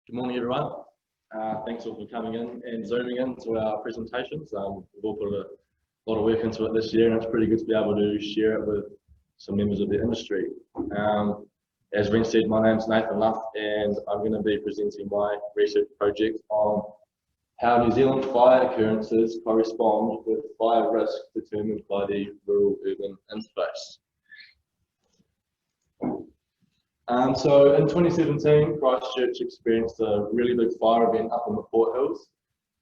Good morning, everyone. Thanks all for coming in and zooming in to our presentations. We've all put a lot of work into it this year, and it's pretty good to be able to share it with some members of the industry. As Ren said, my name's Nathan Luff, and I'm going to be presenting my research project on how New Zealand fire occurrences correspond with fire risk determined by the Rural-Urban Interface. So in 2017, Christchurch experienced a really big fire event up in the Port Hills.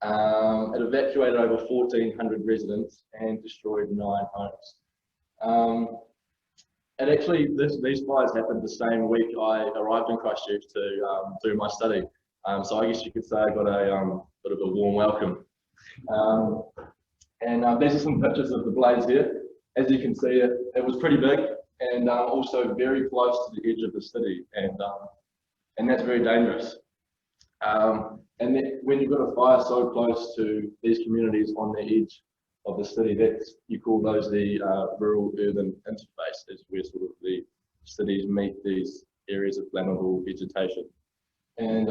It evacuated over 1,400 residents and destroyed 9 homes. And actually, these fires happened the same week I arrived in Christchurch to do my study. So I guess you could say I got a bit of a warm welcome. These are some pictures of the blaze here. As you can see, it was pretty big, and also very close to the edge of the city, and that's very dangerous. And then when you've got a fire so close to these communities on the edge of the city, you call those the rural-urban interface, is where sort of the cities meet these areas of flammable vegetation. And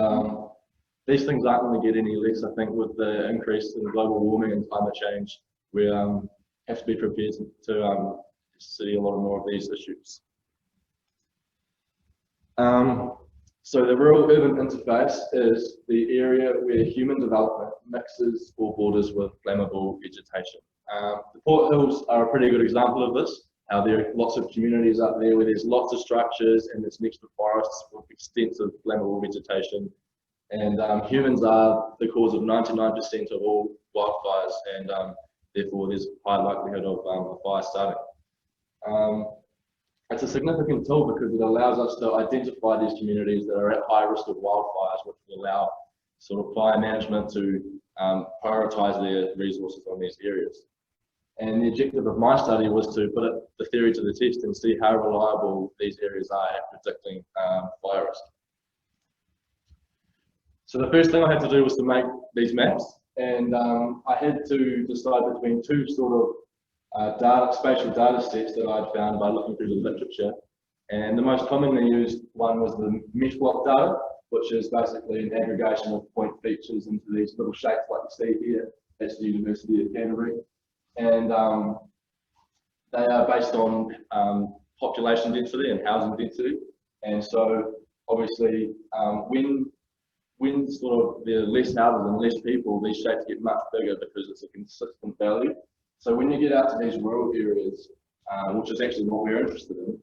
these things aren't going to get any less, I think, with the increase in global warming and climate change. We have to be prepared to see a lot more of these issues. So the rural-urban interface is the area where human development mixes or borders with flammable vegetation. The Port Hills are a pretty good example of this. There are lots of communities up there where there's lots of structures and it's next to forests with extensive flammable vegetation. And humans are the cause of 99% of all wildfires, and therefore there's a high likelihood of a fire starting. It's a significant tool because it allows us to identify these communities that are at high risk of wildfires, which will allow sort of fire management to prioritise their resources on these areas. And the objective of my study was to put the theory to the test and see how reliable these areas are at predicting fire risk. So the first thing I had to do was to make these maps, and I had to decide between two sort of spatial data sets that I'd found by looking through the literature. And the most commonly used one was the mesh block data, which is basically an aggregation of point features into these little shapes like you see here. That's the University of Canterbury. And they are based on population density and housing density. And so obviously when sort of there are less houses and less people, these shapes get much bigger because it's a consistent value. So when you get out to these rural areas, which is actually what we're interested in,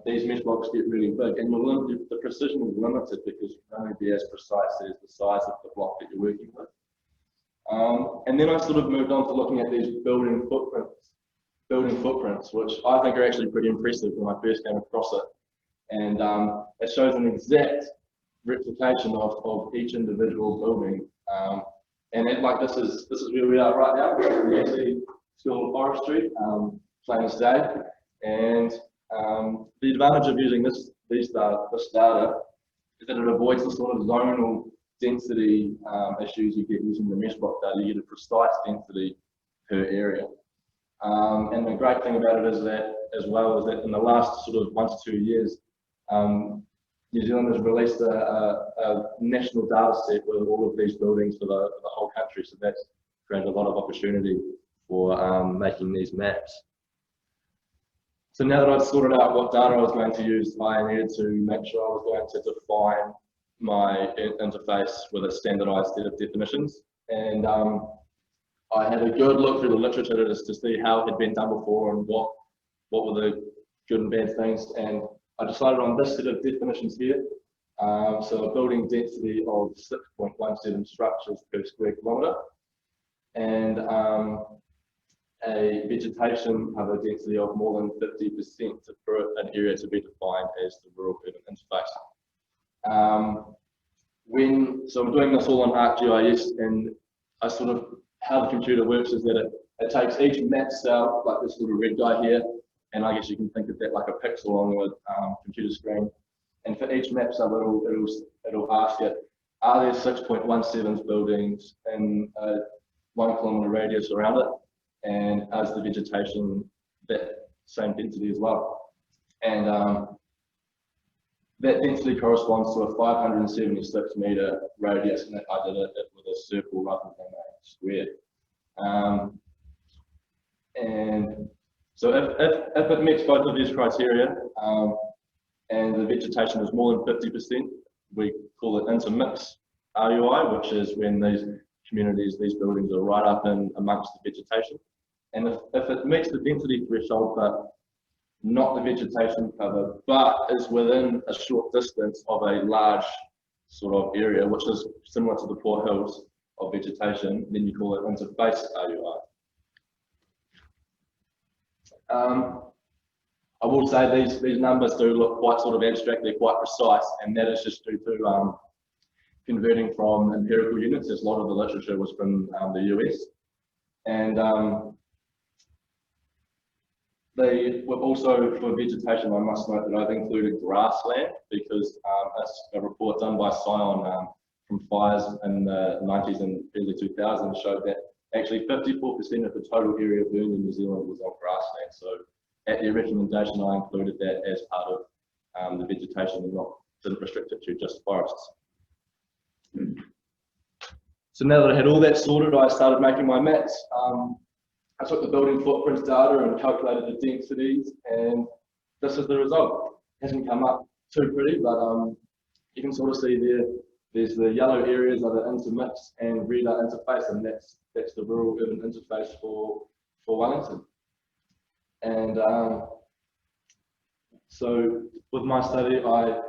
these mesh blocks get really big, and the precision is limited because you can only be as precise as the size of the block that you're working with. And then I sort of moved on to looking at these building footprints, which I think are actually pretty impressive when I first came across it. And it shows an exact replication of each individual building. And this is where we are right now. We see School of Forestry, plain as day. And the advantage of using this data is that it avoids the sort of zonal density issues you get using the mesh block data. You get a precise density per area. And the great thing about it is that, as well, is that in the last sort of 1 to 2 years, New Zealand has released a national data set with all of these buildings for the whole country, so that's created a lot of opportunity for making these maps. So now that I've sorted out what data I was going to use, I needed to make sure I was going to define my interface with a standardised set of definitions. And I had a good look through the literature to see how it had been done before and what were the good and bad things. And I decided on this set of definitions here. So a building density of 6.17 structures per square kilometre, and a vegetation cover density of more than 50% for an area to be defined as the rural-urban interface. So I'm doing this all on ArcGIS, and how the computer works is that it takes each map cell, like this little red guy here, and I guess you can think of that like a pixel on the computer screen. And for each map cell, it'll ask it, are there 6.17 buildings in a 1 kilometre radius around it? And is the vegetation that same density as well? And that density corresponds to a 576 metre radius, and I did it with a circle rather than a square. And so if it meets both of these criteria, and the vegetation is more than 50%, we call it intermix RUI, which is when these communities, these buildings are right up in amongst the vegetation. And if it meets the density threshold, but not the vegetation cover, but is within a short distance of a large sort of area, which is similar to the Port Hills of vegetation, then you call it interface RUI. I will say these numbers do look quite sort of abstract, they're quite precise, and that is just due to converting from empirical units, as a lot of the literature was from the US. And they were also, for vegetation, I must note that I've included grassland, because a report done by Scion from fires in the 90s and early 2000s showed that actually 54% of the total area burned in New Zealand was on grassland. So at their recommendation, I included that as part of the vegetation and didn't restrict it to just forests. So now that I had all that sorted, I started making my maps. I took the building footprints data and calculated the densities, and this is the result. It hasn't come up too pretty, but you can sort of see there's the yellow areas are the intermix and red are interface, and that's the rural urban interface for Wellington. And so with my study, I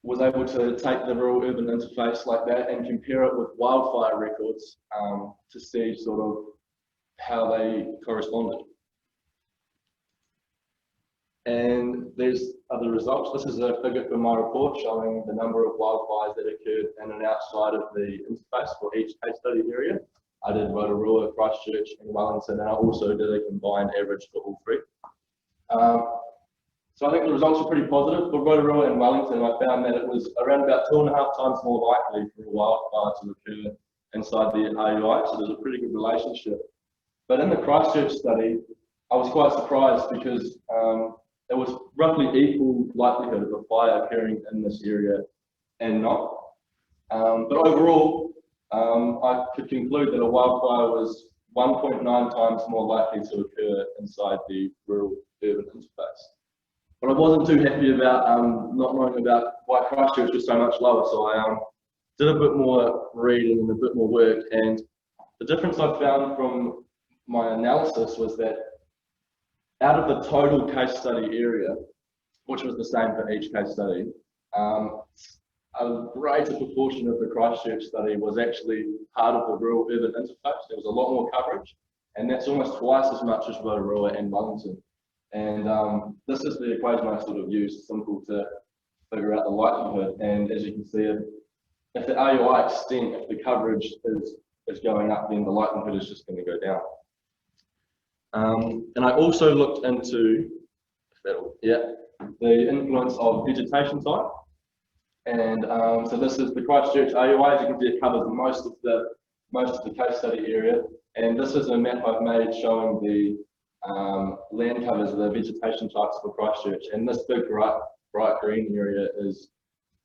was able to take the rural urban interface like that and compare it with wildfire records to see sort of how they corresponded. And there's other results. This is a figure from my report showing the number of wildfires that occurred in and outside of the interface for each case study area. I did Rotorua, Christchurch, and Wellington, and I also did a combined average for all three. So I think the results are pretty positive. For Rotorua and Wellington, I found that it was around about 2.5 times more likely for a wildfire to occur inside the RUI, so there's a pretty good relationship. But in the Christchurch study, I was quite surprised because there was roughly equal likelihood of a fire occurring in this area and not. But overall, I could conclude that a wildfire was 1.9 times more likely to occur inside the rural urban interface. But I wasn't too happy about not knowing about why Christchurch was so much lower, so I did a bit more reading and a bit more work, and the difference I found from my analysis was that out of the total case study area, which was the same for each case study, a greater proportion of the Christchurch study was actually part of the rural urban interface. There was a lot more coverage, and that's almost twice as much as Rotorua and Wellington. And this is the equation I sort of used, simple to figure out the likelihood. And as you can see, if the RUI extent, if the coverage is going up, then the likelihood is just going to go down. And I also looked into the influence of vegetation type. And so this is the Christchurch RUI. As you can see, it covers most of the case study area. And this is a map I've made showing the land covers, the vegetation types for Christchurch. And this big bright green area is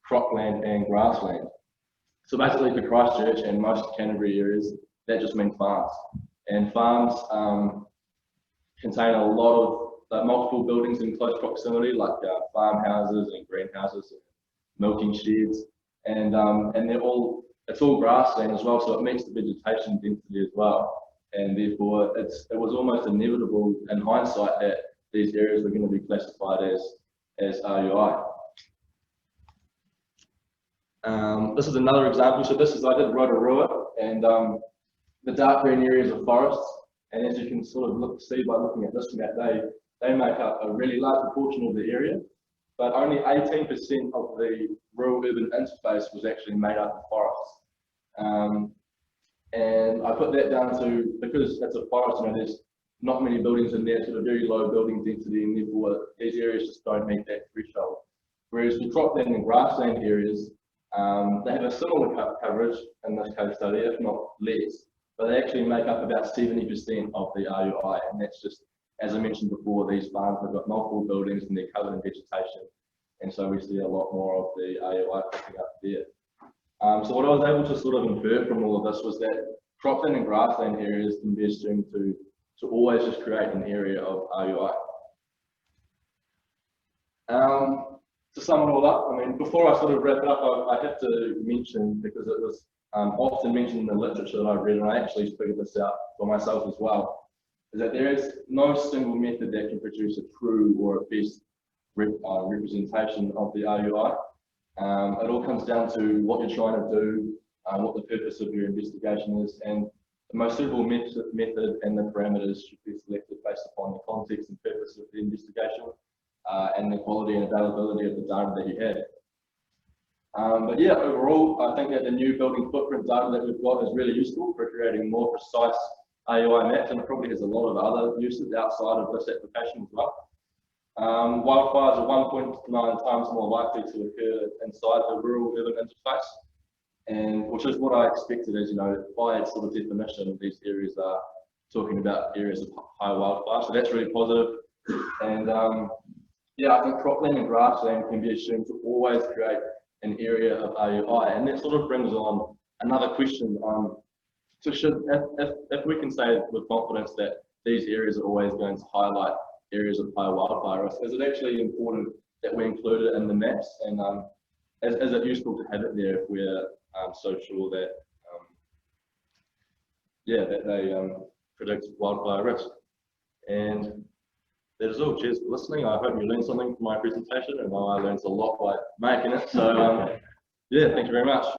cropland and grassland. So basically for Christchurch and most Canterbury areas, that just means farms. And farms contain a lot of multiple buildings in close proximity, like farmhouses and greenhouses, and milking sheds, and it's all grassland as well, so it meets the vegetation density as well. And therefore, it was almost inevitable in hindsight that these areas were going to be classified as RUI. This is another example. So I did Rotorua, and the dark green areas are forests. And as you can sort of see by looking at this map, they make up a really large proportion of the area, but only 18% of the rural urban interface was actually made up of forests. And I put that down to, because it's a forest, there's not many buildings in there, sort of very low building density, and therefore these areas just don't meet that threshold. Whereas the cropland and grassland areas, they have a similar coverage in this case study, if not less, but they actually make up about 70% of the RUI, and that's just, as I mentioned before, these farms have got multiple buildings and they're covered in vegetation, and so we see a lot more of the RUI picking up there. So what I was able to sort of infer from all of this was that cropland and grassland areas can be assumed to always just create an area of RUI. To sum it all up, I mean, before I sort of wrap it up, I have to mention, because it was often mentioned in the literature that I've read, and I actually figured this out for myself as well, is that there is no single method that can produce a true or a best representation of the RUI. It all comes down to what you're trying to do, what the purpose of your investigation is, and the most suitable method and the parameters should be selected based upon the context and purpose of the investigation, and the quality and availability of the data that you have. But yeah, overall, I think that the new building footprint data that we've got is really useful for creating more precise RUI maps, and it probably has a lot of other uses outside of this application as well. Wildfires are 1.9 times more likely to occur inside the rural-urban interface, and which is what I expected, as you know, by its sort of definition, these areas are talking about areas of high wildfire, so that's really positive. And yeah, I think cropland and grassland can be assumed to always create an area of RUI, and that sort of brings on another question. So if we can say with confidence that these areas are always going to highlight areas of high wildfire risk, is it actually important that we include it in the maps, and is it useful to have it there if we're so sure that yeah, that they predict wildfire risk? And that is all. Cheers for listening. I hope you learned something from my presentation, and I learned a lot by making it. So yeah, thank you very much.